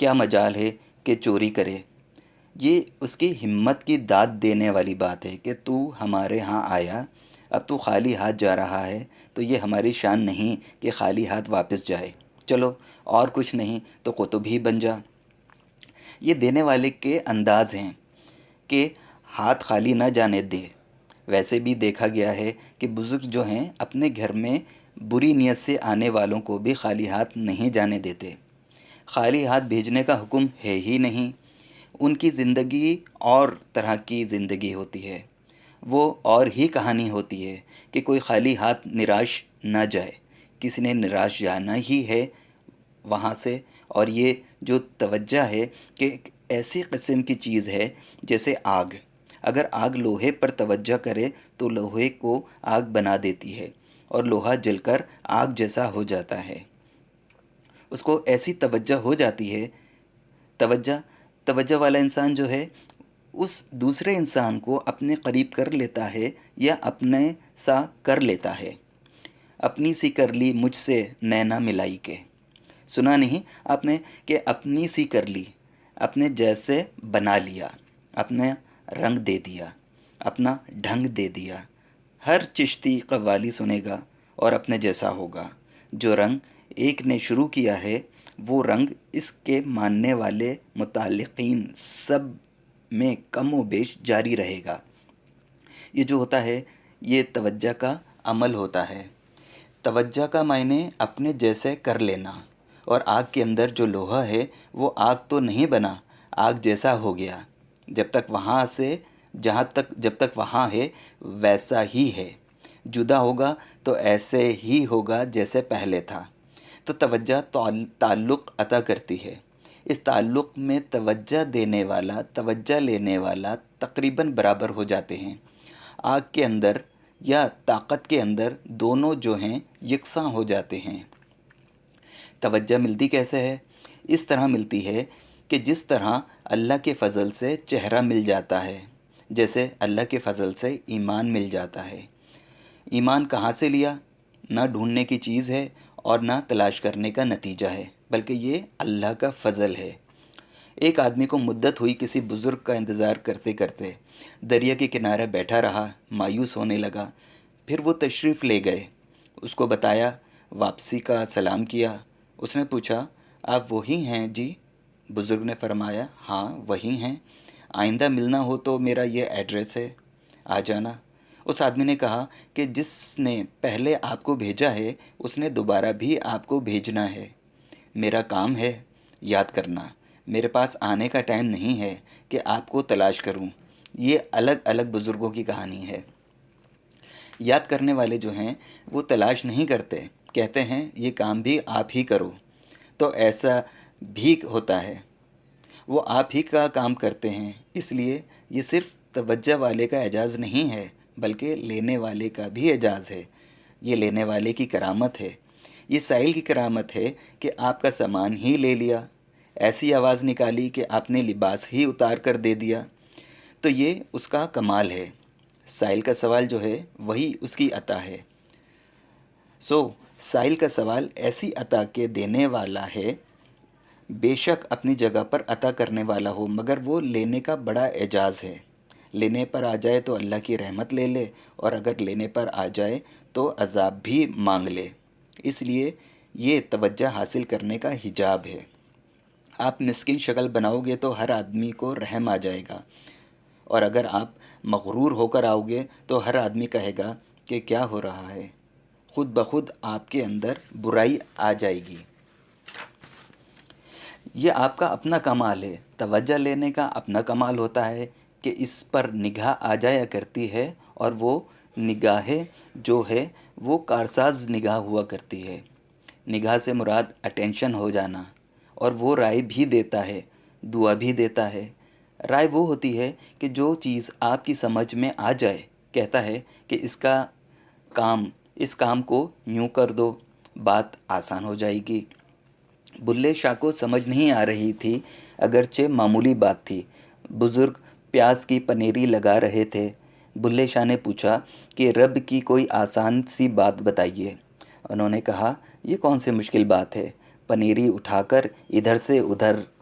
کیا مجال ہے کہ چوری کرے۔ یہ اس کی ہمت کی داد دینے والی بات ہے کہ تو ہمارے ہاں آیا، اب تو خالی ہاتھ جا رہا ہے، تو یہ ہماری شان نہیں کہ خالی ہاتھ واپس جائے۔ چلو اور کچھ نہیں تو قطب ہی بن جا۔ یہ دینے والے کے انداز ہیں کہ ہاتھ خالی نہ جانے دے۔ ویسے بھی دیکھا گیا ہے کہ بزرگ جو ہیں اپنے گھر میں بری نیت سے آنے والوں کو بھی خالی ہاتھ نہیں جانے دیتے۔ خالی ہاتھ بھیجنے کا حکم ہے ہی نہیں۔ ان کی زندگی اور طرح کی زندگی ہوتی ہے، وہ اور ہی کہانی ہوتی ہے کہ کوئی خالی ہاتھ نراش نہ جائے۔ کسی نے نراش جانا ہی ہے وہاں سے۔ اور یہ جو توجہ ہے کہ ایک ایسی قسم کی چیز ہے جیسے آگ، اگر آگ لوہے پر توجہ کرے تو لوہے کو آگ بنا دیتی ہے اور لوہا جل کر آگ جیسا ہو جاتا ہے۔ اس کو ایسی توجہ ہو جاتی ہے، توجہ والا انسان جو ہے اس دوسرے انسان کو اپنے قریب کر لیتا ہے یا اپنے سا کر لیتا ہے۔ اپنی سی کر لی مجھ سے نینا ملائی کے، سنا نہیں آپ نے کہ اپنی سی کر لی، اپنے جیسے بنا لیا، اپنا رنگ دے دیا، اپنا ڈھنگ دے دیا۔ ہر چشتی قوالی سنے گا اور اپنے جیسا ہوگا۔ جو رنگ ایک نے شروع کیا ہے وہ رنگ اس کے ماننے والے متعلقین سب میں کم و بیش جاری رہے گا۔ یہ جو ہوتا ہے یہ توجہ کا عمل ہوتا ہے۔ توجہ کا معنی اپنے جیسے کر لینا، اور آگ کے اندر جو لوہا ہے وہ آگ تو نہیں بنا، آگ جیسا ہو گیا۔ جب تک وہاں ہے ویسا ہی ہے، جدا ہوگا تو ایسے ہی ہوگا جیسے پہلے تھا۔ تو توجہ تعلق عطا کرتی ہے۔ اس تعلق میں توجہ دینے والا توجہ لینے والا تقریباً برابر ہو جاتے ہیں۔ آگ کے اندر یا طاقت کے اندر دونوں جو ہیں یکساں ہو جاتے ہیں۔ توجہ ملتی کیسے ہے؟ اس طرح ملتی ہے کہ جس طرح اللہ کے فضل سے چہرہ مل جاتا ہے، جیسے اللہ کے فضل سے ایمان مل جاتا ہے۔ ایمان کہاں سے لیا؟ نہ ڈھونڈنے کی چیز ہے اور نہ تلاش کرنے کا نتیجہ ہے، بلکہ یہ اللہ کا فضل ہے۔ ایک آدمی کو مدت ہوئی کسی بزرگ کا انتظار کرتے کرتے، دریا کے کنارے بیٹھا رہا، مایوس ہونے لگا۔ پھر وہ تشریف لے گئے، اس کو بتایا، واپسی کا سلام کیا۔ اس نے پوچھا، آپ وہی ہیں جی؟ بزرگ نے فرمایا، ہاں وہی ہیں، آئندہ ملنا ہو تو میرا یہ ایڈریس ہے، آ جانا۔ اس آدمی نے کہا کہ جس نے پہلے آپ کو بھیجا ہے اس نے دوبارہ بھی آپ کو بھیجنا ہے۔ میرا کام ہے یاد کرنا، میرے پاس آنے کا ٹائم نہیں ہے کہ آپ کو تلاش کروں۔ یہ الگ الگ بزرگوں کی کہانی ہے۔ یاد کرنے والے جو ہیں وہ تلاش نہیں کرتے، کہتے ہیں یہ کام بھی آپ ہی کرو، تو ایسا بھی ہوتا ہے، وہ آپ ہی کا کام کرتے ہیں۔ اس لیے یہ صرف توجہ والے کا اعزاز نہیں ہے بلکہ لینے والے کا بھی اعزاز ہے۔ یہ لینے والے کی کرامت ہے۔ یہ سائل کی کرامت ہے کہ آپ کا سامان ہی لے لیا، ایسی آواز نکالی کہ آپ نے لباس ہی اتار کر دے دیا، تو یہ اس کا کمال ہے۔ سائل کا سوال جو ہے وہی اس کی عطا ہے۔ سائل کا سوال ایسی عطا کے دینے والا ہے، بے شک اپنی جگہ پر عطا کرنے والا ہو، مگر وہ لینے کا بڑا اعجاز ہے۔ لینے پر آ جائے تو اللہ کی رحمت لے لے، اور اگر لینے پر آ جائے تو عذاب بھی مانگ لے۔ اس لیے یہ توجہ حاصل کرنے کا حجاب ہے۔ آپ مسکین شکل بناؤ گے تو ہر آدمی کو رحم آ جائے گا، اور اگر آپ مغرور ہو کر آؤ گے تو ہر آدمی کہے گا کہ کیا ہو رہا ہے، خود بخود آپ کے اندر برائی آ جائے گی۔ یہ آپ کا اپنا کمال ہے۔ توجہ لینے کا اپنا کمال ہوتا ہے کہ اس پر نگاہ آ جایا کرتی ہے، اور وہ نگاہ جو ہے وہ کارساز نگاہ ہوا کرتی ہے۔ نگاہ سے مراد اٹینشن ہو جانا، اور وہ رائے بھی دیتا ہے، دعا بھی دیتا ہے۔ رائے وہ ہوتی ہے کہ جو چیز آپ کی سمجھ میں آ جائے، کہتا ہے کہ اس کام کو یوں کر دو، بات آسان ہو جائے گی۔ بلے شاہ کو سمجھ نہیں آ رہی تھی، اگرچہ معمولی بات تھی۔ بزرگ پیاز کی پنیری لگا رہے تھے۔ بلے شاہ نے پوچھا کہ رب کی کوئی آسان سی بات بتائیے۔ انہوں نے کہا، یہ کون سی مشکل بات ہے، پنیری اٹھا کر ادھر سے ادھر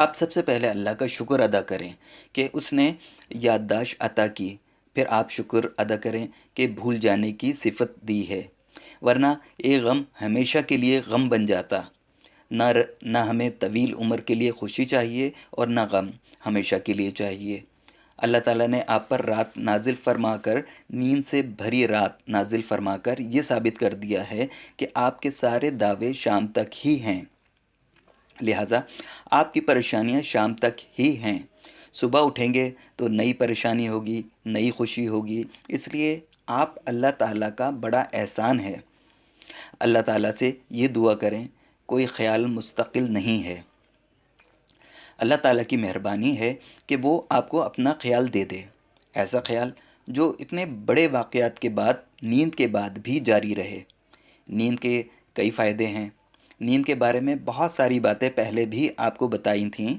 آپ سب سے پہلے اللہ کا شکر ادا کریں کہ اس نے یادداشت عطا کی، پھر آپ شکر ادا کریں کہ بھول جانے کی صفت دی ہے، ورنہ ایک غم ہمیشہ کے لیے غم بن جاتا۔ نہ ہمیں طویل عمر کے لیے خوشی چاہیے اور نہ غم ہمیشہ کے لیے چاہیے۔ اللہ تعالیٰ نے آپ پر رات نازل فرما کر، نیند سے بھری رات نازل فرما کر یہ ثابت کر دیا ہے کہ آپ کے سارے دعوے شام تک ہی ہیں، لہٰذا آپ کی پریشانیاں شام تک ہی ہیں۔ صبح اٹھیں گے تو نئی پریشانی ہوگی، نئی خوشی ہوگی، اس لیے آپ اللہ تعالیٰ کا بڑا احسان ہے۔ اللہ تعالیٰ سے یہ دعا کریں، کوئی خیال مستقل نہیں ہے، اللہ تعالیٰ کی مہربانی ہے کہ وہ آپ کو اپنا خیال دے دے، ایسا خیال جو اتنے بڑے واقعات کے بعد، نیند کے بعد بھی جاری رہے۔ نیند کے کئی فائدے ہیں، نیند کے بارے میں بہت ساری باتیں پہلے بھی آپ کو بتائی تھیں۔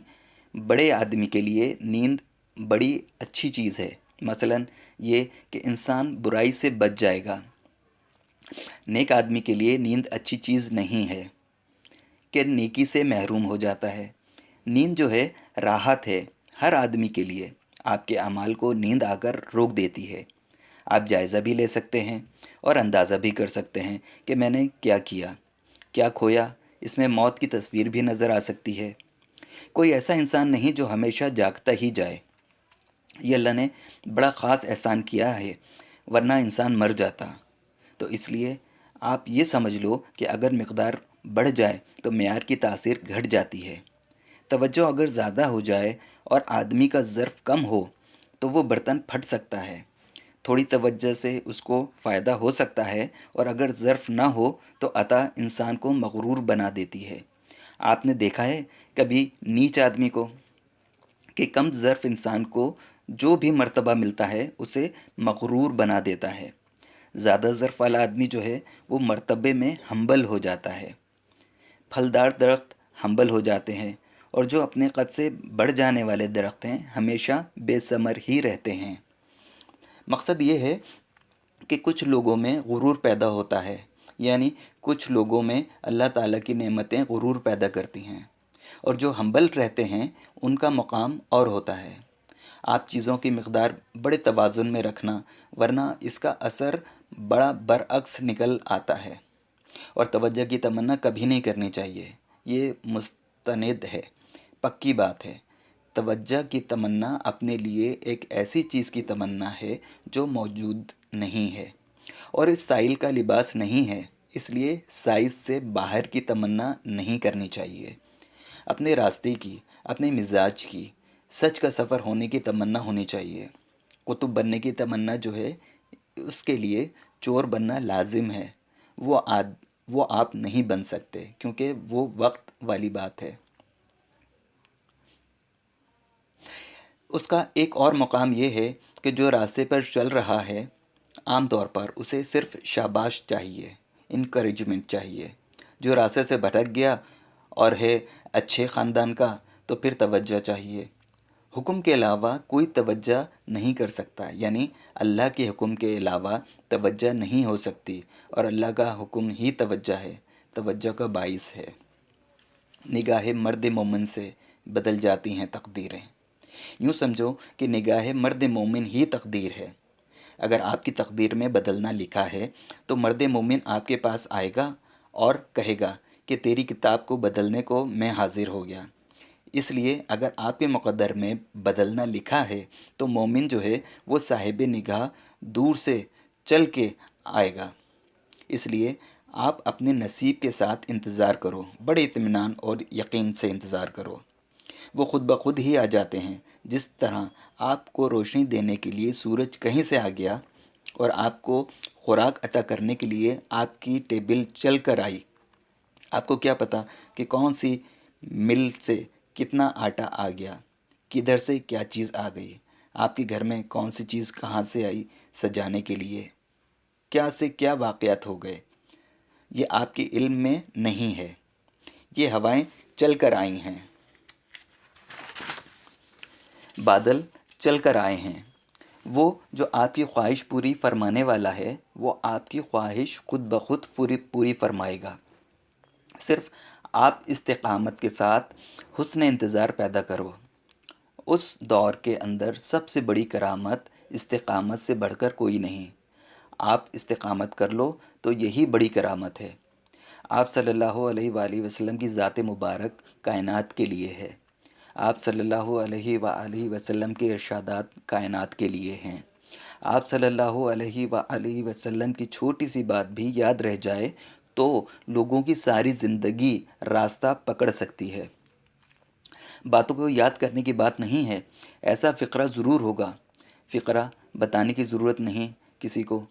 بڑے آدمی کے لیے نیند بڑی اچھی چیز ہے، مثلا یہ کہ انسان برائی سے بچ جائے گا۔ نیک آدمی کے لیے نیند اچھی چیز نہیں ہے کہ نیکی سے محروم ہو جاتا ہے۔ نیند جو ہے راحت ہے ہر آدمی کے لیے، آپ کے اعمال کو نیند آ کر روک دیتی ہے۔ آپ جائزہ بھی لے سکتے ہیں اور اندازہ بھی کر سکتے ہیں کہ میں نے کیا کیا، کیا کھویا۔ اس میں موت کی تصویر بھی نظر آ سکتی ہے۔ کوئی ایسا انسان نہیں جو ہمیشہ جاگتا ہی جائے، یہ اللہ نے بڑا خاص احسان کیا ہے، ورنہ انسان مر جاتا۔ تو اس لیے آپ یہ سمجھ لو کہ اگر مقدار بڑھ جائے تو معیار کی تاثیر گھٹ جاتی ہے۔ توجہ اگر زیادہ ہو جائے اور آدمی کا ظرف کم ہو تو وہ برتن پھٹ سکتا ہے۔ تھوڑی توجہ سے اس کو فائدہ ہو سکتا ہے، اور اگر ظرف نہ ہو تو عطا انسان کو مغرور بنا دیتی ہے۔ آپ نے دیکھا ہے کبھی نیچ آدمی کو کہ کم ظرف انسان کو جو بھی مرتبہ ملتا ہے اسے مغرور بنا دیتا ہے۔ زیادہ ظرف والا آدمی جو ہے وہ مرتبے میں ہمبل ہو جاتا ہے۔ پھلدار درخت ہمبل ہو جاتے ہیں، اور جو اپنے قد سے بڑھ جانے والے درخت ہیں ہمیشہ بے ثمر ہی رہتے ہیں۔ مقصد یہ ہے کہ کچھ لوگوں میں غرور پیدا ہوتا ہے، یعنی کچھ لوگوں میں اللہ تعالیٰ کی نعمتیں غرور پیدا کرتی ہیں، اور جو ہمبل رہتے ہیں ان کا مقام اور ہوتا ہے۔ آپ چیزوں کی مقدار بڑے توازن میں رکھنا، ورنہ اس کا اثر بڑا برعکس نکل آتا ہے۔ اور توجہ کی تمنا کبھی نہیں کرنی چاہیے، یہ مستند ہے، پکی بات ہے۔ توجہ کی تمنا اپنے لیے ایک ایسی چیز کی تمنا ہے جو موجود نہیں ہے، اور اس سائل کا لباس نہیں ہے، اس لیے سائز سے باہر کی تمنا نہیں کرنی چاہیے۔ اپنے راستے کی، اپنے مزاج کی، سچ کا سفر ہونے کی تمنا ہونی چاہیے۔ قطب بننے کی تمنا جو ہے اس کے لیے چور بننا لازم ہے، وہ آپ نہیں بن سکتے، کیونکہ وہ وقت والی بات ہے۔ اس کا ایک اور مقام یہ ہے کہ جو راستے پر چل رہا ہے عام طور پر اسے صرف شاباش چاہیے، انکریجمنٹ چاہیے۔ جو راستے سے بھٹک گیا اور ہے اچھے خاندان کا تو پھر توجہ چاہیے۔ حکم کے علاوہ کوئی توجہ نہیں کر سکتا، یعنی اللہ کے حکم کے علاوہ توجہ نہیں ہو سکتی، اور اللہ کا حکم ہی توجہ ہے، توجہ کا باعث ہے۔ نگاہ مرد مومن سے بدل جاتی ہیں تقدیریں۔ یوں سمجھو کہ نگاہ مرد مومن ہی تقدیر ہے۔ اگر آپ کی تقدیر میں بدلنا لکھا ہے تو مرد مومن آپ کے پاس آئے گا اور کہے گا کہ تیری کتاب کو بدلنے کو میں حاضر ہو گیا۔ اس لیے اگر آپ کے مقدر میں بدلنا لکھا ہے تو مومن جو ہے وہ صاحب نگاہ دور سے چل کے آئے گا۔ اس لیے آپ اپنے نصیب کے ساتھ انتظار کرو، بڑے اطمینان اور یقین سے انتظار کرو۔ وہ خود بخود ہی آ جاتے ہیں، جس طرح آپ کو روشنی دینے کے لیے سورج کہیں سے آ گیا اور آپ کو خوراک عطا کرنے کے لیے آپ کی ٹیبل چل کر آئی۔ آپ کو کیا پتہ کہ کون سی مل سے کتنا آٹا آ گیا، کدھر سے کیا چیز آ گئی، آپ کے گھر میں کون سی چیز کہاں سے آئی سجانے کے لیے، کیا سے کیا واقعات ہو گئے، یہ آپ کے علم میں نہیں ہے۔ یہ ہوائیں چل کر آئی ہیں، بادل چل کر آئے ہیں۔ وہ جو آپ کی خواہش پوری فرمانے والا ہے وہ آپ کی خواہش خود بخود پوری فرمائے گا۔ صرف آپ استقامت کے ساتھ حسن انتظار پیدا کرو۔ اس دور کے اندر سب سے بڑی کرامت استقامت سے بڑھ کر کوئی نہیں۔ آپ استقامت کر لو تو یہی بڑی کرامت ہے۔ آپ صلی اللہ علیہ وآلہ وسلم کی ذات مبارک کائنات کے لیے ہے۔ آپ صلی اللہ علیہ وآلہ وسلم کے ارشادات کائنات کے لیے ہیں۔ آپ صلی اللہ علیہ وآلہ وسلم کی چھوٹی سی بات بھی یاد رہ جائے تو لوگوں کی ساری زندگی راستہ پکڑ سکتی ہے۔ باتوں کو یاد کرنے کی بات نہیں ہے، ایسا فقرہ ضرور ہوگا۔ فقرہ بتانے کی ضرورت نہیں کسی کو۔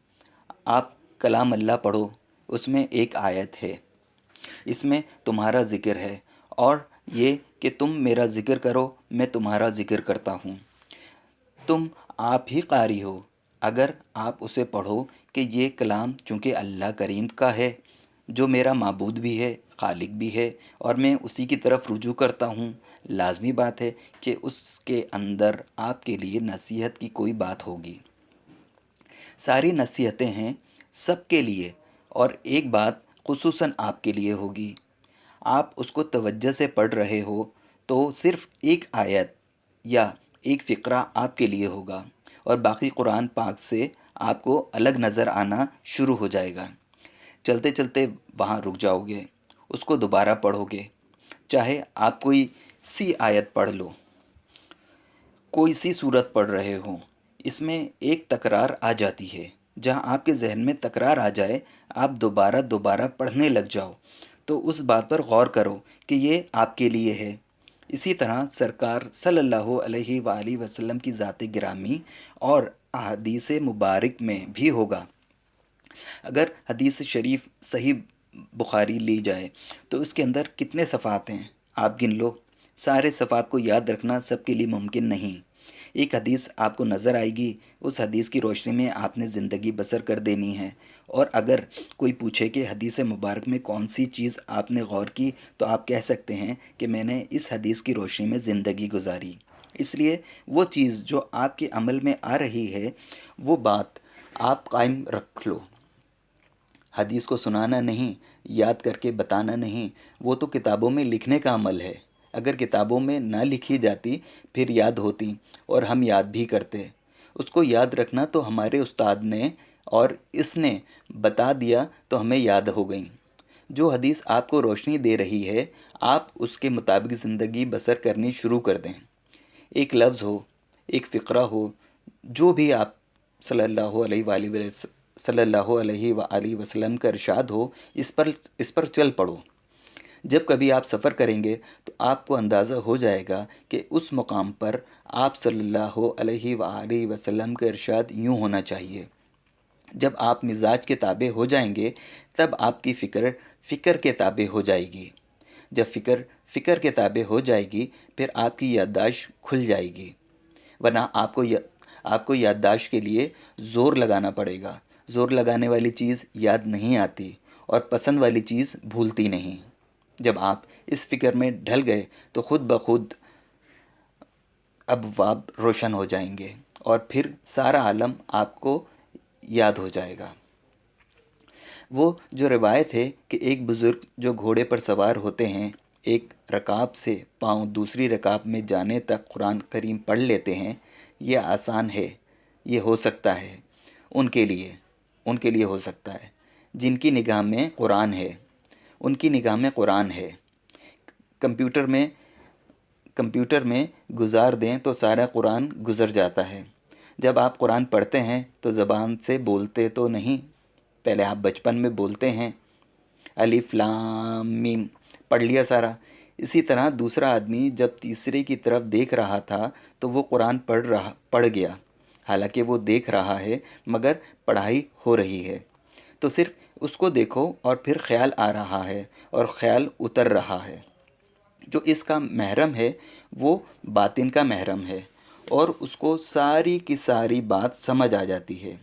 آپ کلام اللہ پڑھو، اس میں ایک آیت ہے، اس میں تمہارا ذکر ہے، اور یہ کہ تم میرا ذکر کرو میں تمہارا ذکر کرتا ہوں۔ تم آپ ہی قاری ہو اگر آپ اسے پڑھو کہ یہ کلام چونکہ اللہ کریم کا ہے، جو میرا معبود بھی ہے، خالق بھی ہے، اور میں اسی کی طرف رجوع کرتا ہوں، لازمی بات ہے کہ اس کے اندر آپ کے لیے نصیحت کی کوئی بات ہوگی۔ ساری نصیحتیں ہیں سب کے لیے، اور ایک بات خصوصاً آپ کے لیے ہوگی۔ آپ اس کو توجہ سے پڑھ رہے ہو تو صرف ایک آیت یا ایک فقرہ آپ کے لیے ہوگا، اور باقی قرآن پاک سے آپ کو الگ نظر آنا شروع ہو جائے گا۔ چلتے چلتے وہاں رک جاؤ گے، اس کو دوبارہ پڑھو گے، چاہے آپ کوئی سی آیت پڑھ لو، کوئی سی صورت پڑھ رہے ہوں، اس میں ایک تکرار آ جاتی ہے۔ جہاں آپ کے ذہن میں تکرار آ جائے، آپ دوبارہ دوبارہ پڑھنے لگ جاؤ، تو اس بات پر غور کرو کہ یہ آپ کے لیے ہے۔ اسی طرح سرکار صلی اللہ علیہ وآلہ وسلم کی ذات گرامی اور احادیث مبارک میں بھی ہوگا۔ اگر حدیث شریف صحیح بخاری لی جائے تو اس کے اندر کتنے صفحات ہیں آپ گن لو۔ سارے صفحات کو یاد رکھنا سب کے لیے ممکن نہیں۔ ایک حدیث آپ کو نظر آئے گی، اس حدیث کی روشنی میں آپ نے زندگی بسر کر دینی ہے، اور اگر کوئی پوچھے کہ حدیث مبارک میں کون سی چیز آپ نے غور کی تو آپ کہہ سکتے ہیں کہ میں نے اس حدیث کی روشنی میں زندگی گزاری۔ اس لیے وہ چیز جو آپ کے عمل میں آ رہی ہے وہ بات آپ قائم رکھ لو۔ حدیث کو سنانا نہیں، یاد کر کے بتانا نہیں، وہ تو کتابوں میں لکھنے کا عمل ہے۔ اگر کتابوں میں نہ لکھی جاتی پھر یاد ہوتی اور ہم یاد بھی کرتے۔ اس کو یاد رکھنا تو ہمارے استاد نے اور اس نے بتا دیا تو ہمیں یاد ہو گئیں۔ جو حدیث آپ کو روشنی دے رہی ہے، آپ اس کے مطابق زندگی بسر کرنی شروع کر دیں۔ ایک لفظ ہو، ایک فقرہ ہو، جو بھی آپ صلی اللہ علیہ وآلہ وسلم کا ارشاد ہو، اس پر چل پڑو۔ جب کبھی آپ سفر کریں گے تو آپ کو اندازہ ہو جائے گا کہ اس مقام پر آپ صلی اللہ علیہ وآلہ وسلم کا ارشاد یوں ہونا چاہیے۔ جب آپ مزاج کے تابع ہو جائیں گے تب آپ کی فکر کے تابع ہو جائے گی۔ جب فکر کے تابع ہو جائے گی پھر آپ کی یادداشت کھل جائے گی، ورنہ آپ کو یادداشت کے لیے زور لگانا پڑے گا۔ زور لگانے والی چیز یاد نہیں آتی، اور پسند والی چیز بھولتی نہیں۔ جب آپ اس فکر میں ڈھل گئے تو خود بخود ابواب روشن ہو جائیں گے، اور پھر سارا عالم آپ کو یاد ہو جائے گا۔ وہ جو روایت ہے کہ ایک بزرگ جو گھوڑے پر سوار ہوتے ہیں، ایک رکاب سے پاؤں دوسری رکاب میں جانے تک قرآن کریم پڑھ لیتے ہیں، یہ آسان ہے، یہ ہو سکتا ہے ان کے لیے ہو سکتا ہے جن کی نگاہ میں قرآن ہے، ان کی نگاہ میں قرآن ہے۔ کمپیوٹر میں گزار دیں تو سارا قرآن گزر جاتا ہے۔ جب آپ قرآن پڑھتے ہیں تو زبان سے بولتے تو نہیں، پہلے آپ بچپن میں بولتے ہیں، الف لام میم پڑھ لیا سارا۔ اسی طرح دوسرا آدمی جب تیسرے کی طرف دیکھ رہا تھا تو وہ قرآن پڑھ گیا، حالانکہ وہ دیکھ رہا ہے مگر پڑھائی ہو رہی ہے۔ تو صرف اس کو دیکھو اور پھر خیال آ رہا ہے اور خیال اتر رہا ہے۔ جو اس کا محرم ہے وہ باطن کا محرم ہے، اور اس کو ساری کی ساری بات سمجھ آ جاتی ہے۔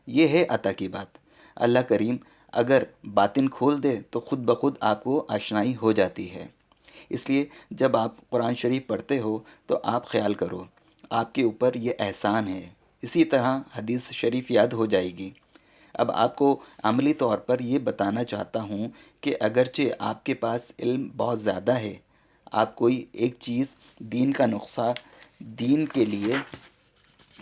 یہ ہے عطا کی بات۔ اللہ کریم اگر باطن کھول دے تو خود بخود آپ کو آشنائی ہو جاتی ہے۔ اس لیے جب آپ قرآن شریف پڑھتے ہو تو آپ خیال کرو آپ کے اوپر یہ احسان ہے۔ اسی طرح حدیث شریف یاد ہو جائے گی۔ اب آپ کو عملی طور پر یہ بتانا چاہتا ہوں کہ اگرچہ آپ کے پاس علم بہت زیادہ ہے، آپ کوئی ایک چیز دین کا نقصہ، دین کے لیے،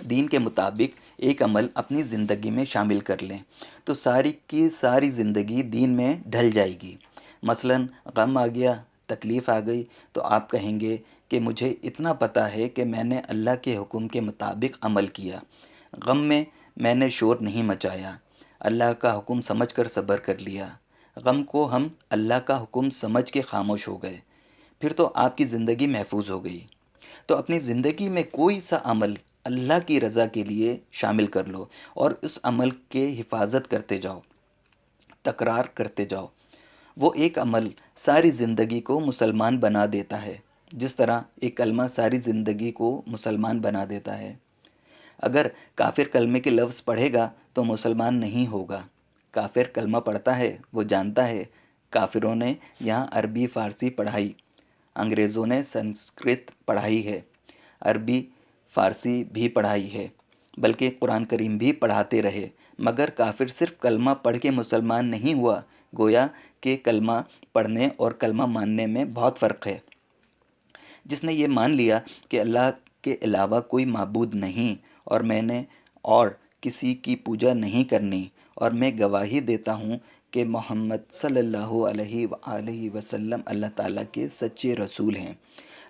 دین کے مطابق ایک عمل اپنی زندگی میں شامل کر لیں تو ساری کی ساری زندگی دین میں ڈھل جائے گی۔ مثلاً غم آ گیا، تکلیف آ گئی، تو آپ کہیں گے کہ مجھے اتنا پتہ ہے کہ میں نے اللہ کے حکم کے مطابق عمل کیا، غم میں نے شور نہیں مچایا، اللہ کا حکم سمجھ کر صبر کر لیا، غم کو ہم اللہ کا حکم سمجھ کے خاموش ہو گئے، پھر تو آپ کی زندگی محفوظ ہو گئی۔ تو اپنی زندگی میں کوئی سا عمل اللہ کی رضا کے لیے شامل کر لو اور اس عمل کے حفاظت کرتے جاؤ، تکرار کرتے جاؤ۔ وہ ایک عمل ساری زندگی کو مسلمان بنا دیتا ہے، جس طرح ایک کلمہ ساری زندگی کو مسلمان بنا دیتا ہے۔ اگر کافر کلمے کے لفظ پڑھے گا تو مسلمان نہیں ہوگا۔ کافر کلمہ پڑھتا ہے، وہ جانتا ہے کافروں نے یہاں عربی فارسی پڑھائی، انگریزوں نے سنسکرت پڑھائی ہے، عربی فارسی بھی پڑھائی ہے، بلکہ قرآن کریم بھی پڑھاتے رہے، مگر کافر صرف کلمہ پڑھ کے مسلمان نہیں ہوا۔ گویا کہ کلمہ پڑھنے اور کلمہ ماننے میں بہت فرق ہے۔ جس نے یہ مان لیا کہ اللہ کے علاوہ کوئی معبود نہیں اور میں نے اور کسی کی پوجا نہیں کرنی، اور میں گواہی دیتا ہوں کہ محمد صلی اللہ علیہ وآلہ وسلم اللہ تعالیٰ کے سچے رسول ہیں،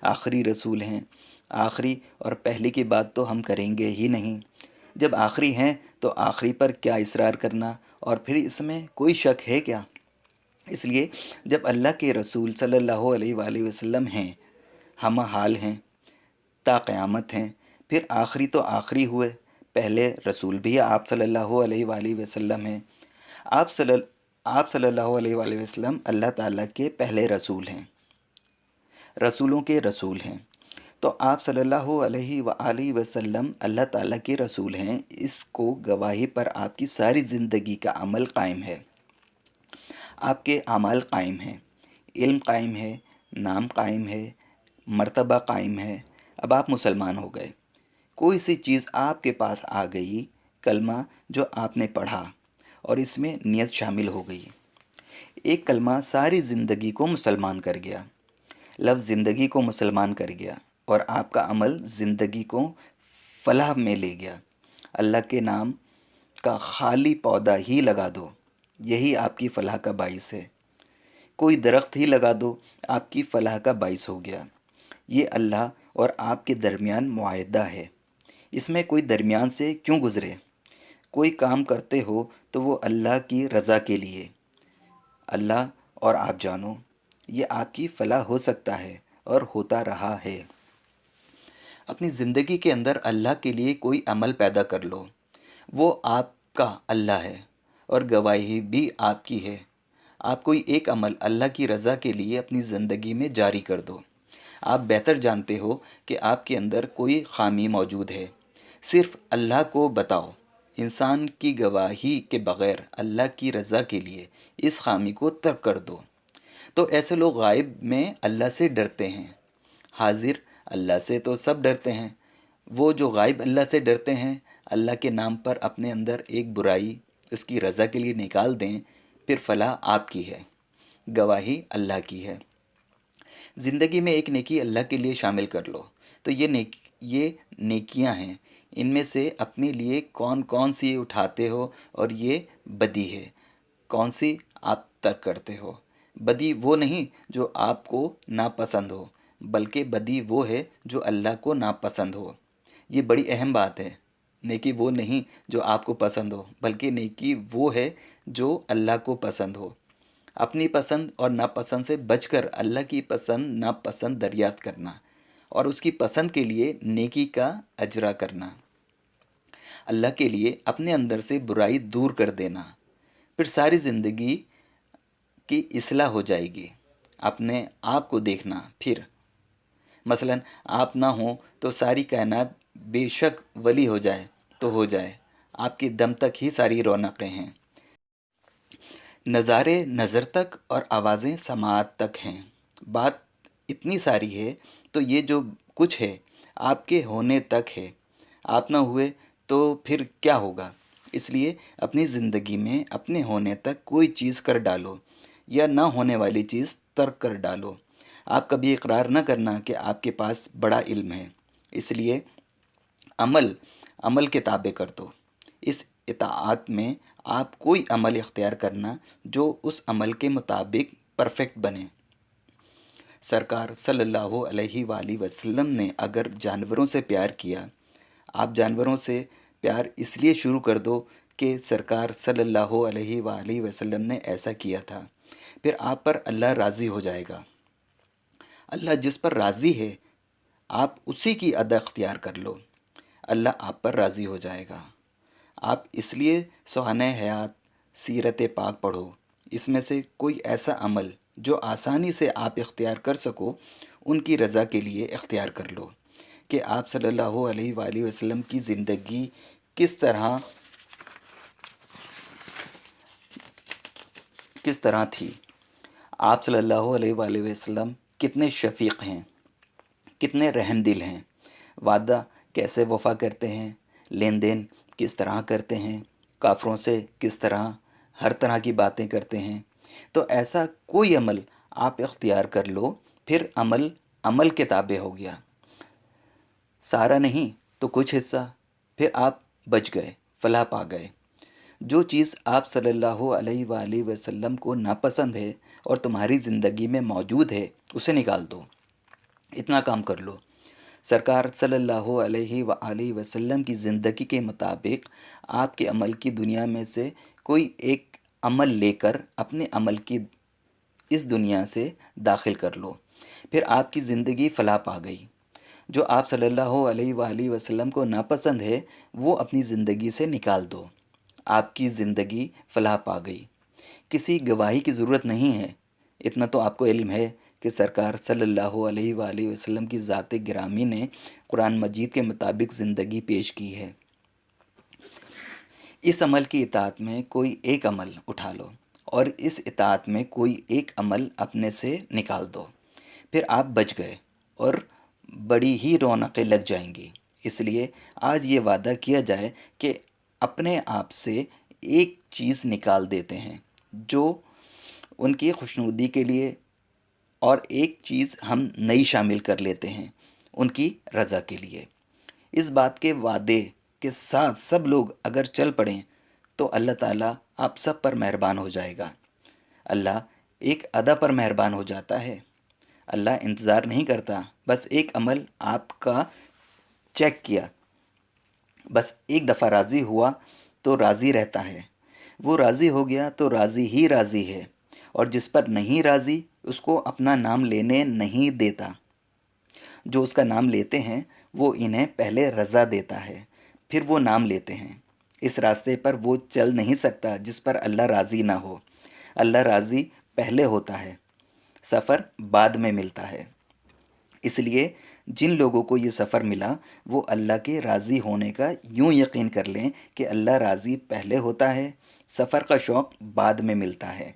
آخری رسول ہیں۔ آخری اور پہلی کی بات تو ہم کریں گے ہی نہیں۔ جب آخری ہیں تو آخری پر کیا اصرار کرنا، اور پھر اس میں کوئی شک ہے کیا؟ اس لیے جب اللہ کے رسول صلی اللہ علیہ وآلہ وسلم ہیں، ہم حال ہیں، تا قیامت ہیں، پھر آخری تو آخری ہوئے، پہلے رسول بھی آپ صلی اللہ علیہ وآلہ وسلم ہیں۔ آپ صلی اللہ علیہ وآلہ وسلم اللہ تعالیٰ کے پہلے رسول ہیں، رسولوں کے رسول ہیں۔ تو آپ صلی اللہ علیہ وآلہ وسلم اللہ تعالیٰ کے رسول ہیں، اس کو گواہی پر آپ کی ساری زندگی کا عمل قائم ہے، آپ کے اعمال قائم ہیں، علم قائم ہے، نام قائم ہے، مرتبہ قائم ہے۔ اب آپ مسلمان ہو گئے، کوئی سی چیز آپ کے پاس آ گئی، کلمہ جو آپ نے پڑھا اور اس میں نیت شامل ہو گئی، ایک کلمہ ساری زندگی کو مسلمان کر گیا، لفظ زندگی کو مسلمان کر گیا، اور آپ کا عمل زندگی کو فلاح میں لے گیا۔ اللہ کے نام کا خالی پودا ہی لگا دو، یہی آپ کی فلاح کا باعث ہے۔ کوئی درخت ہی لگا دو، آپ کی فلاح کا باعث ہو گیا۔ یہ اللہ اور آپ کے درمیان معاہدہ ہے، اس میں کوئی درمیان سے کیوں گزرے؟ کوئی کام کرتے ہو تو وہ اللہ کی رضا کے لیے، اللہ اور آپ جانو، یہ آپ کی فلاح ہو سکتا ہے اور ہوتا رہا ہے۔ اپنی زندگی کے اندر اللہ کے لیے کوئی عمل پیدا کر لو، وہ آپ کا اللہ ہے اور گواہی بھی آپ کی ہے۔ آپ کوئی ایک عمل اللہ کی رضا کے لیے اپنی زندگی میں جاری کر دو۔ آپ بہتر جانتے ہو کہ آپ کے اندر کوئی خامی موجود ہے، صرف اللہ کو بتاؤ، انسان کی گواہی کے بغیر اللہ کی رضا کے لیے اس خامی کو ترک کر دو۔ تو ایسے لوگ غائب میں اللہ سے ڈرتے ہیں، حاضر اللہ سے تو سب ڈرتے ہیں۔ وہ جو غائب اللہ سے ڈرتے ہیں، اللہ کے نام پر اپنے اندر ایک برائی اس کی رضا کے لیے نکال دیں، پھر فلاح آپ کی ہے، گواہی اللہ کی ہے۔ زندگی میں ایک نیکی اللہ کے لیے شامل کر لو، تو یہ نیکیاں ہیں، ان میں سے اپنے لیے کون کون سی اٹھاتے ہو اور یہ بدی ہے، کون سی آپ ترک کرتے ہو۔ بدی وہ نہیں جو آپ کو ناپسند ہو، بلکہ بدی وہ ہے جو اللہ کو ناپسند ہو۔ یہ بڑی اہم بات ہے۔ نیکی وہ نہیں جو آپ کو پسند ہو، بلکہ نیکی وہ ہے جو اللہ کو پسند ہو۔ اپنی پسند اور ناپسند سے بچ کر اللہ کی پسند ناپسند دریافت کرنا اور اس کی پسند کے لیے نیکی کا اجرا کرنا، اللہ کے لیے اپنے اندر سے برائی دور کر دینا، پھر ساری زندگی کی اصلاح ہو جائے گی۔ اپنے آپ کو دیکھنا، پھر مثلا آپ نہ ہوں تو ساری کائنات بے شک ولی ہو جائے تو ہو جائے، آپ کی دم تک ہی ساری رونقیں ہیں، نظارے نظر تک اور آوازیں سماعت تک ہیں، بات اتنی ساری ہے، تو یہ جو کچھ ہے آپ کے ہونے تک ہے، آپ نہ ہوئے تو پھر کیا ہوگا؟ اس لیے اپنی زندگی میں اپنے ہونے تک کوئی چیز کر ڈالو یا نہ ہونے والی چیز ترک کر ڈالو۔ آپ کبھی اقرار نہ کرنا کہ آپ کے پاس بڑا علم ہے، اس لیے عمل عمل کے تابع کر دو۔ اس اطاعت میں آپ کوئی عمل اختیار کرنا جو اس عمل کے مطابق پرفیکٹ بنے۔ سرکار صلی اللہ علیہ وآلہ وسلم نے اگر جانوروں سے پیار کیا، آپ جانوروں سے پیار اس لیے شروع کر دو کہ سرکار صلی اللہ علیہ وآلہ وسلم نے ایسا کیا تھا، پھر آپ پر اللہ راضی ہو جائے گا۔ اللہ جس پر راضی ہے آپ اسی کی ادا اختیار کر لو، اللہ آپ پر راضی ہو جائے گا۔ آپ اس لیے سہانہ حیات سیرت پاک پڑھو، اس میں سے کوئی ایسا عمل جو آسانی سے آپ اختیار کر سکو ان کی رضا کے لیے اختیار کر لو، کہ آپ صلی اللہ علیہ وآلہ وسلم کی زندگی کس طرح تھی، آپ صلی اللہ علیہ وآلہ وسلم کتنے شفیق ہیں، کتنے رحم دل ہیں، وعدہ کیسے وفا کرتے ہیں، لین دین کس طرح کرتے ہیں، کافروں سے کس طرح ہر طرح کی باتیں کرتے ہیں۔ تو ایسا کوئی عمل آپ اختیار کر لو، پھر عمل کے تابع ہو گیا، سارا نہیں تو کچھ حصہ، پھر آپ بچ گئے، فلاح پا گئے۔ جو چیز آپ صلی اللہ علیہ وآلہ وسلم کو ناپسند ہے اور تمہاری زندگی میں موجود ہے اسے نکال دو، اتنا کام کر لو۔ سرکار صلی اللہ علیہ وآلہ وسلم کی زندگی کے مطابق آپ کے عمل کی دنیا میں سے کوئی ایک عمل لے کر اپنے عمل کی اس دنیا سے داخل کر لو، پھر آپ کی زندگی فلاح پا گئی۔ جو آپ صلی اللہ علیہ وآلہ وسلم کو ناپسند ہے وہ اپنی زندگی سے نکال دو، آپ کی زندگی فلاح پا گئی۔ کسی گواہی کی ضرورت نہیں ہے، اتنا تو آپ کو علم ہے کہ سرکار صلی اللہ علیہ وآلہ وسلم کی ذات گرامی نے قرآن مجید کے مطابق زندگی پیش کی ہے۔ اس عمل کی اطاعت میں کوئی ایک عمل اٹھا لو اور اس اطاعت میں کوئی ایک عمل اپنے سے نکال دو، پھر آپ بچ گئے اور بڑی ہی رونقیں لگ جائیں گی۔ اس لیے آج یہ وعدہ کیا جائے کہ اپنے آپ سے ایک چیز نکال دیتے ہیں جو ان کی خوشنودی کے لیے، اور ایک چیز ہم نئی شامل کر لیتے ہیں ان کی رضا کے لیے۔ اس بات کے وعدے کے ساتھ سب لوگ اگر چل پڑیں تو اللہ تعالیٰ آپ سب پر مہربان ہو جائے گا۔ اللہ ایک ادا پر مہربان ہو جاتا ہے، اللہ انتظار نہیں کرتا، بس ایک عمل آپ کا چیک کیا، بس ایک دفعہ راضی ہوا تو راضی رہتا ہے، وہ راضی ہو گیا تو راضی ہی راضی ہے، اور جس پر نہیں راضی اس کو اپنا نام لینے نہیں دیتا۔ جو اس کا نام لیتے ہیں وہ انہیں پہلے رضا دیتا ہے، پھر وہ نام لیتے ہیں۔ اس راستے پر وہ چل نہیں سکتا جس پر اللہ راضی نہ ہو۔ اللہ راضی پہلے ہوتا ہے، سفر بعد میں ملتا ہے۔ اس لیے جن لوگوں کو یہ سفر ملا وہ اللہ کے راضی ہونے کا یوں یقین کر لیں کہ اللہ راضی پہلے ہوتا ہے، سفر کا شوق بعد میں ملتا ہے۔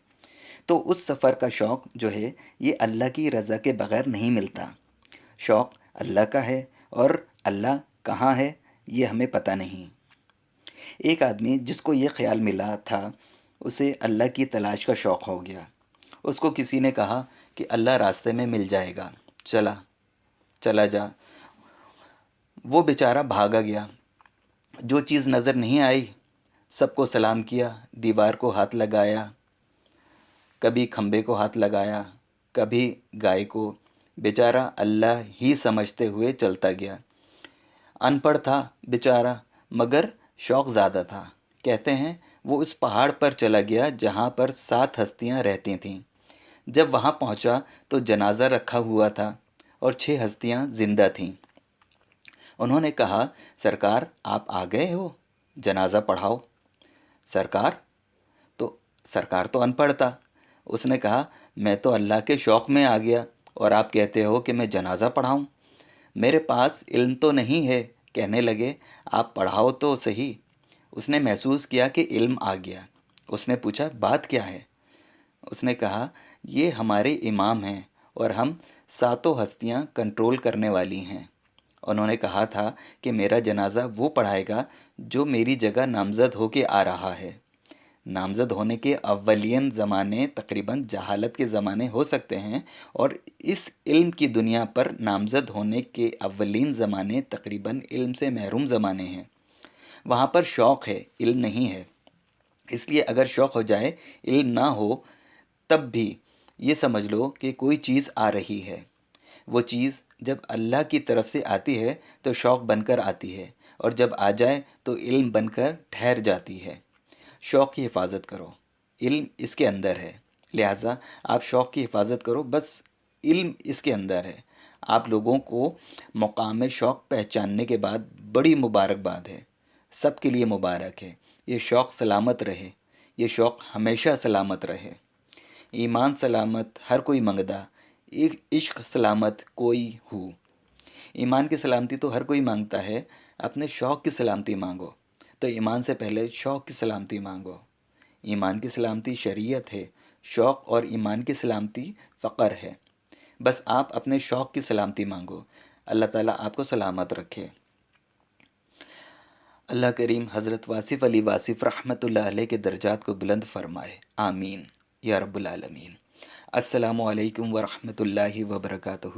تو اس سفر کا شوق جو ہے یہ اللہ کی رضا کے بغیر نہیں ملتا۔ شوق اللہ کا ہے اور اللہ کہاں ہے یہ ہمیں پتہ نہیں۔ ایک آدمی جس کو یہ خیال ملا تھا اسے اللہ کی تلاش کا شوق ہو گیا۔ اس کو کسی نے کہا کہ اللہ راستے میں مل جائے گا، چلا جا۔ وہ بیچارہ بھاگا گیا، جو چیز نظر نہیں آئی سب کو سلام کیا، دیوار کو ہاتھ لگایا، کبھی کھمبے کو ہاتھ لگایا، کبھی گائے کو، بیچارہ اللہ ہی سمجھتے ہوئے چلتا گیا۔ ان پڑھ تھا بیچارہ مگر شوق زیادہ تھا۔ کہتے ہیں وہ اس پہاڑ پر چلا گیا جہاں پر 7 ہستیاں رہتی تھیں۔ جب وہاں پہنچا تو جنازہ رکھا ہوا تھا اور 6 ہستیاں زندہ تھیں۔ انہوں نے کہا سرکار آپ آ گئے ہو، جنازہ پڑھاؤ۔ سرکار تو ان پڑھ تھا، اس نے کہا میں تو اللہ کے شوق میں آ گیا اور آپ کہتے ہو کہ میں جنازہ پڑھاؤں، میرے پاس علم تو نہیں ہے۔ کہنے لگے آپ پڑھاؤ تو صحیح۔ اس نے محسوس کیا کہ علم آ گیا۔ اس نے پوچھا بات کیا ہے؟ اس نے کہا یہ ہمارے امام ہیں اور ہم 7 ہستیاں کنٹرول کرنے والی ہیں۔ انہوں نے کہا تھا کہ میرا جنازہ وہ پڑھائے گا جو میری جگہ نامزد ہو کے آ رہا ہے۔ نامزد ہونے کے اولین زمانے تقریباً جہالت کے زمانے ہو سکتے ہیں، اور اس علم کی دنیا پر نامزد ہونے کے اولین زمانے تقریباً علم سے محروم زمانے ہیں۔ وہاں پر شوق ہے، علم نہیں ہے۔ اس لیے اگر شوق ہو جائے، علم نہ ہو، تب بھی یہ سمجھ لو کہ کوئی چیز آ رہی ہے۔ وہ چیز جب اللہ کی طرف سے آتی ہے تو شوق بن کر آتی ہے، اور جب آ جائے تو علم بن کر ٹھہر جاتی ہے۔ شوق کی حفاظت کرو، علم اس کے اندر ہے، لہٰذا آپ شوق کی حفاظت کرو، بس علم اس کے اندر ہے۔ آپ لوگوں کو مقام شوق پہچاننے کے بعد بڑی مبارکباد ہے، سب کے لیے مبارک ہے۔ یہ شوق سلامت رہے، یہ شوق ہمیشہ سلامت رہے۔ ایمان سلامت ہر کوئی منگدا، عشق سلامت کوئی ہو۔ ایمان کی سلامتی تو ہر کوئی مانگتا ہے، اپنے شوق کی سلامتی مانگو۔ تو ایمان سے پہلے شوق کی سلامتی مانگو۔ ایمان کی سلامتی شریعت ہے، شوق اور ایمان کی سلامتی فقر ہے۔ بس آپ اپنے شوق کی سلامتی مانگو، اللہ تعالیٰ آپ کو سلامت رکھے۔ اللہ کریم حضرت واصف علی واصف رحمۃ اللہ علیہ کے درجات کو بلند فرمائے، آمین یا رب العالمین۔ السلام علیکم ورحمۃ اللہ وبرکاتہ۔